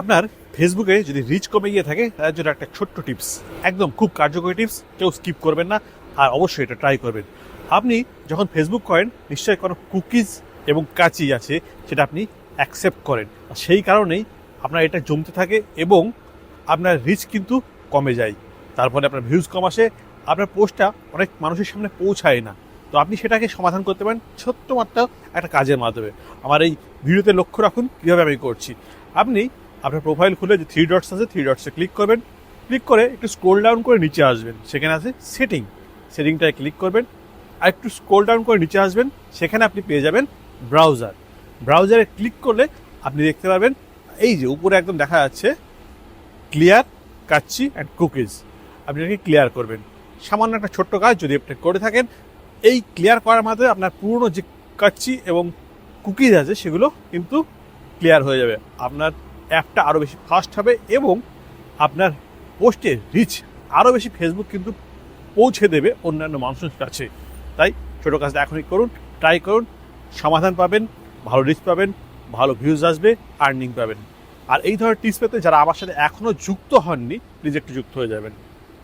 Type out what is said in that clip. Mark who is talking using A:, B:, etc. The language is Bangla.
A: আপনার ফেসবুকে যদি রিচ কমে গিয়ে থাকে তার জন্য একটা ছোট্ট টিপস, একদম খুব কার্যকরী টিপস, কেউ স্কিপ করবেন না আর অবশ্যই এটা ট্রাই করবেন। আপনি যখন ফেসবুক করেন নিশ্চয়ই কোনো কুকিজ এবং কাচি আছে সেটা আপনি অ্যাকসেপ্ট করেন, আর সেই কারণেই আপনার এটা জমতে থাকে এবং আপনার রিচ কিন্তু কমে যায়। তারপরে আপনার ভিউজ কম আসে, আপনার পোস্টটা অনেক মানুষের সামনে পৌঁছায় না। তো আপনি সেটাকে সমাধান করতে পারেন ছোট্ট মাত্র একটা কাজের মাধ্যমে। আমার এই ভিডিওতে লক্ষ্য রাখুন কীভাবে আমি করছি। আপনি আপনার প্রোফাইল খুলে যে থ্রি ডটস আছে, থ্রি ডটসে ক্লিক করবেন। ক্লিক করে একটু স্ক্রোল ডাউন করে নিচে আসবেন, সেখানে আছে সেটিংটায় ক্লিক করবেন। আর একটু স্ক্রোল ডাউন করে নিচে আসবেন, সেখানে আপনি পেয়ে যাবেন ব্রাউজারে ক্লিক করলে আপনি দেখতে পাবেন এই যে উপরে একদম দেখা যাচ্ছে ক্লিয়ার কাচ্চি অ্যান্ড কুকিজ। আপনি এটাকে ক্লিয়ার করবেন। সামান্য একটা ছোট্ট কাজ যদি আপনি করে থাকেন, এই ক্লিয়ার করার মাধ্যমে আপনার পুরনো যে কাচ্চি এবং কুকিজ আছে সেগুলো কিন্তু ক্লিয়ার হয়ে যাবে। আপনার অ্যাপটা আরও বেশি ফাস্ট হবে এবং আপনার পোস্টের রিচ আরও বেশি ফেসবুক কিন্তু পৌঁছে দেবে অন্যান্য মানুষের কাছে। তাই ছোটো কাজটা এখনই করুন, ট্রাই করুন, সমাধান পাবেন, ভালো রিচ পাবেন, ভালো ভিউজ আসবে, আর্নিং পাবেন। আর এই ধরনের টিপস পেতে যারা আমার সাথে এখনও যুক্ত হননি প্লিজ একটু যুক্ত হয়ে যাবেন।